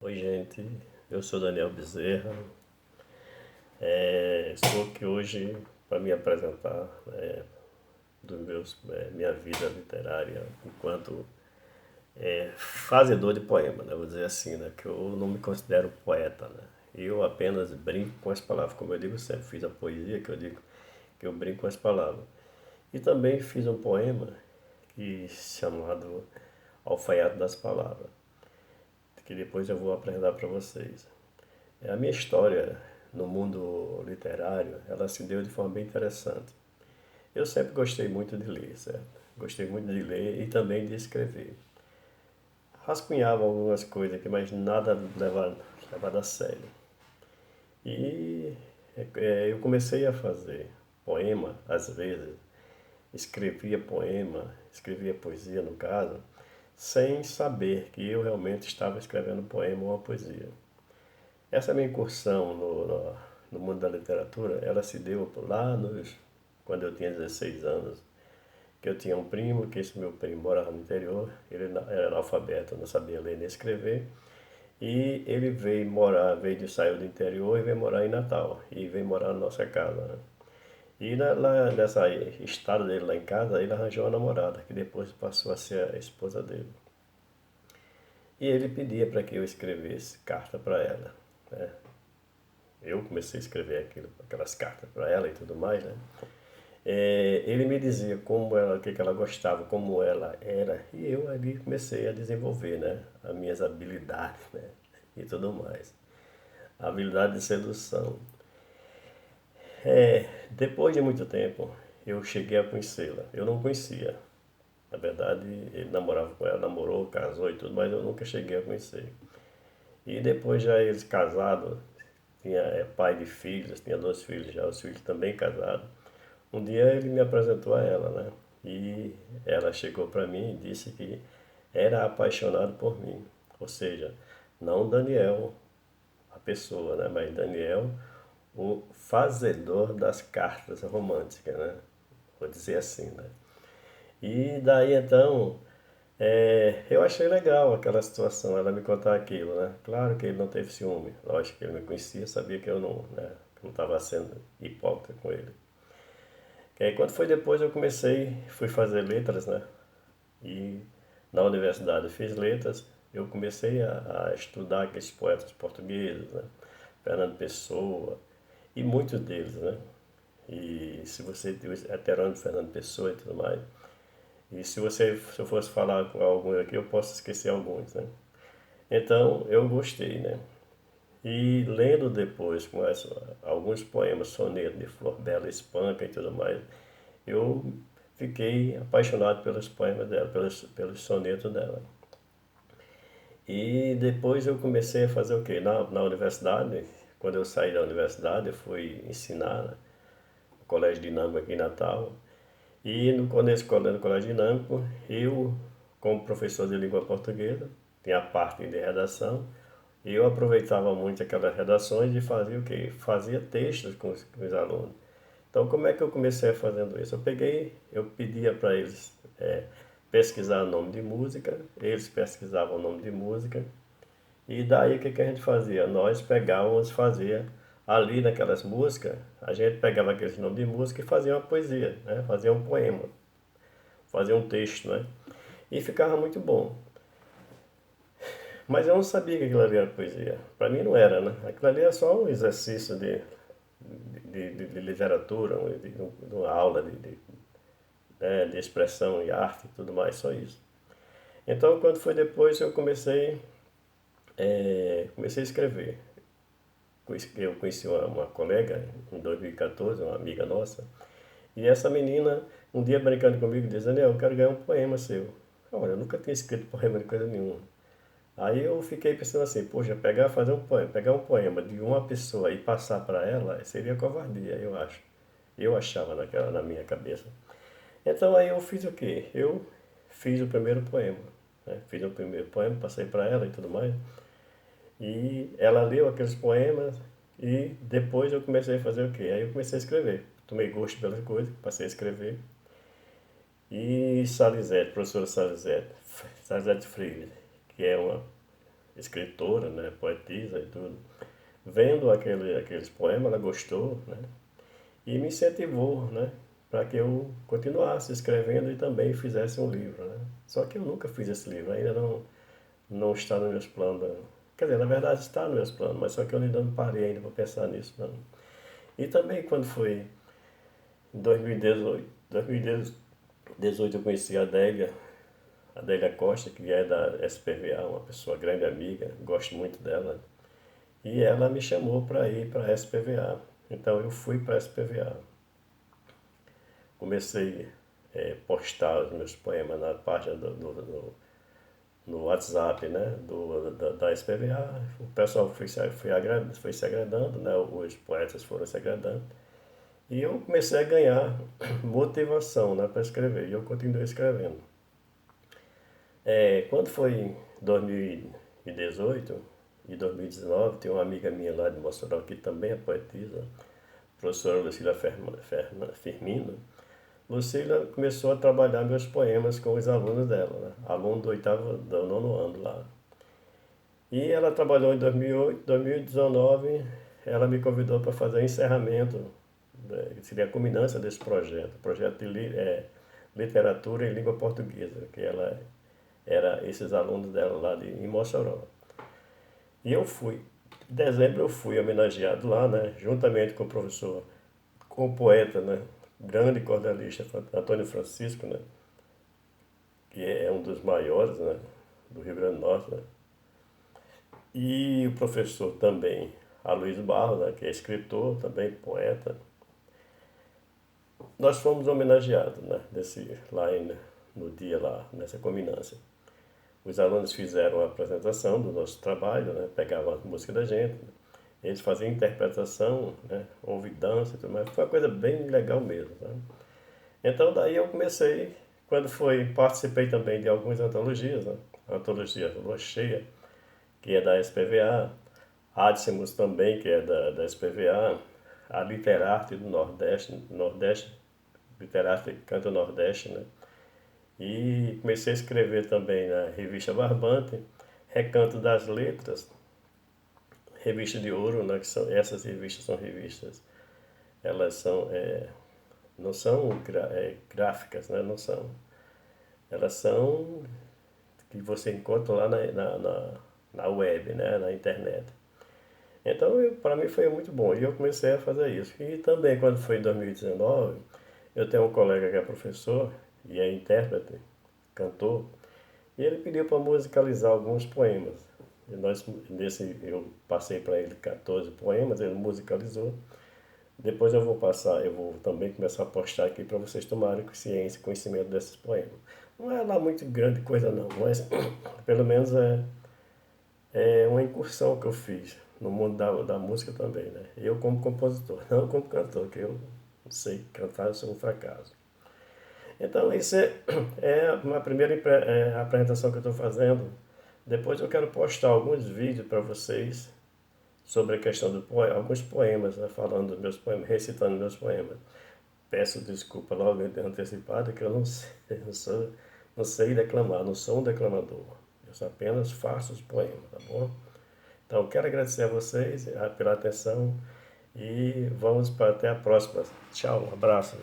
Oi, gente. Eu sou Daniel Bezerra. Estou aqui hoje para me apresentar minha vida literária enquanto fazedor de poema, né? Vou dizer assim, né? Que eu não me considero poeta, né? Eu apenas brinco com as palavras, como eu digo sempre. Fiz a poesia que eu digo que eu brinco com as palavras. E também fiz um poema chamado Alfaiate das Palavras, que depois eu vou apresentar para vocês. A minha história no mundo literário, ela se deu de forma bem interessante. Eu sempre gostei muito de ler, certo? Gostei muito de ler e também de escrever. Rascunhava algumas coisas aqui, mas nada levado a sério. E eu comecei a fazer poema, às vezes, escrevia poema, escrevia poesia no caso, sem saber que eu realmente estava escrevendo um poema ou uma poesia. Essa minha incursão no mundo da literatura, ela se deu quando eu tinha 16 anos, que eu tinha um primo, que esse meu primo morava no interior, ele era analfabeto, não sabia ler nem escrever, e ele saiu do interior e veio morar em Natal, e veio morar na nossa casa, né? E lá nessa estada dele lá em casa, ele arranjou uma namorada, que depois passou a ser a esposa dele. E ele pedia para que eu escrevesse carta para ela, né? Eu comecei a escrever aquelas cartas para ela e tudo mais, né? Ele me dizia o que ela gostava, como ela era, e eu ali comecei a desenvolver, né? As minhas habilidades, né? E tudo mais. A habilidade de sedução. Depois de muito tempo, eu cheguei a conhecê-la. Eu não conhecia. Na verdade, ele namorava com ela, namorou, casou e tudo, mas eu nunca cheguei a conhecer. E depois já eles casados, tinha pai de filhos, tinha 2 filhos já, os filhos também casados. Um dia ele me apresentou a ela, né? E ela chegou para mim e disse que era apaixonado por mim. Ou seja, não Daniel, a pessoa, né? Mas Daniel, o fazedor das cartas românticas, né? Vou dizer assim, né? E daí então, eu achei legal aquela situação, ela me contar aquilo, né? Claro que ele não teve ciúme, lógico que ele me conhecia, sabia que eu não, né? Que não estava sendo hipócrita com ele. E aí, quando foi depois eu fui fazer letras, né? E na universidade eu fiz letras, eu comecei a estudar aqueles poetas portugueses, né? Fernando Pessoa, e muitos deles, né? E se você tem o heterônimo de Fernando Pessoa e tudo mais. E se eu fosse falar com algum aqui, eu posso esquecer alguns, né? Então eu gostei, né? E lendo depois alguns poemas, sonetos de Flor Bela Espanca e tudo mais, eu fiquei apaixonado pelos poemas dela, pelos sonetos dela. E depois eu comecei a fazer o quê? Na universidade, quando eu saí da universidade, eu fui ensinar, né, no Colégio Dinâmico aqui em Natal. E no Colégio Dinâmico, eu, como professor de língua portuguesa, tinha a parte de redação, e eu aproveitava muito aquelas redações e fazia o quê? Fazia textos com os alunos. Então, como é que eu comecei fazendo isso? Eu pedia para eles pesquisar nome de música, eles pesquisavam o nome de música, e daí o que, que a gente fazia? Nós pegávamos, fazia ali naquelas músicas, a gente pegava aqueles nomes de música e fazia uma poesia, né? Fazia um poema, fazia um texto, né? E ficava muito bom. Mas eu não sabia que aquilo ali era poesia. Para mim não era, né? Aquilo ali é só um exercício de literatura, de uma aula de expressão e arte e tudo mais, só isso. Então, quando foi depois, comecei a escrever. Eu conheci uma colega em 2014, uma amiga nossa, e essa menina, um dia brincando comigo, disse: Daniel, eu quero ganhar um poema seu. Olha, eu nunca tinha escrito poema de coisa nenhuma. Aí eu fiquei pensando assim: poxa, fazer um poema, pegar um poema de uma pessoa e passar para ela seria covardia, eu acho. Eu achava na minha cabeça. Então aí eu fiz o quê? Eu fiz o primeiro poema, né? Fiz o primeiro poema, passei para ela e tudo mais. E ela leu aqueles poemas e depois eu comecei a fazer o quê? Aí eu comecei a escrever. Tomei gosto pelas coisas, passei a escrever. E Salizete, professora Salizete Freire, que é uma escritora, né, poetisa e tudo. Vendo aqueles poemas, ela gostou, né, e me incentivou, né, para que eu continuasse escrevendo e também fizesse um livro, né. Só que eu nunca fiz esse livro, ainda não está nos meus planos. Quer dizer, na verdade está nos meus planos, mas só que eu ainda não parei ainda para pensar nisso, não. E também quando foi em 2018 eu conheci a Adélia Costa, que é da SPVA, uma pessoa grande amiga, gosto muito dela. E ela me chamou para ir para a SPVA. Então eu fui para a SPVA. Comecei a postar os meus poemas na página no WhatsApp, né, da SPVA. O pessoal foi se agradando, né, os poetas foram se agradando. E eu comecei a ganhar motivação, né, para escrever. E eu continuei escrevendo. Quando foi em 2018 e 2019, tem uma amiga minha lá de Mossoró, que também é poetisa, a professora Lucília Firmino. Lucília começou a trabalhar meus poemas com os alunos dela, né? Aluno do nono ano lá. E ela trabalhou em 2008, 2019, ela me convidou para fazer o encerramento, né, que seria a culminância desse projeto de literatura em língua portuguesa, que ela era esses alunos dela lá em Mossoró. E eu fui. Em dezembro eu fui homenageado lá, né, juntamente com o professor, com o poeta, né, grande cordelista Antônio Francisco, né, que é um dos maiores, né, do Rio Grande do Norte, né, e o professor também Aloysio Barros, né, que é escritor, também poeta. Nós fomos homenageados, né, no dia lá, nessa culminância. Os alunos fizeram a apresentação do nosso trabalho, né, pegavam a música da gente, né, eles faziam interpretação, né, houve dança e tudo mais, foi uma coisa bem legal mesmo, sabe? Então daí eu comecei, participei também de algumas antologias, né, a antologia Lua Cheia, que é da SPVA, Adsimus também, que é da SPVA, a Literarte do Nordeste, Literarte Canta Nordeste, né? E comecei a escrever também na revista Barbante, Recanto das Letras, Revista de Ouro, né? Essas revistas são revistas, elas não são gráficas, né? Não são. Elas são que você encontra lá na web, né? Na internet. Então, para mim foi muito bom e eu comecei a fazer isso. E também, quando foi em 2019, eu tenho um colega que é professor e é intérprete, cantor, e ele pediu para musicalizar alguns poemas. Eu passei para ele 14 poemas, ele musicalizou. Depois eu vou também começar a postar aqui para vocês tomarem ciência, conhecimento desses poemas. Não é lá muito grande coisa não, mas pelo menos é uma incursão que eu fiz no mundo da música também, né? Eu como compositor, não como cantor, que eu não sei cantar, eu sou um fracasso. Então isso é uma primeira apresentação que eu estou fazendo. Depois eu quero postar alguns vídeos para vocês sobre a questão alguns poemas, né? Falando dos meus poemas, recitando meus poemas. Peço desculpa logo de antecipado que eu não sei, não sei declamar, não sou um declamador. Eu só apenas faço os poemas, tá bom? Então, quero agradecer a vocês pela atenção e vamos até a próxima. Tchau, um abraço.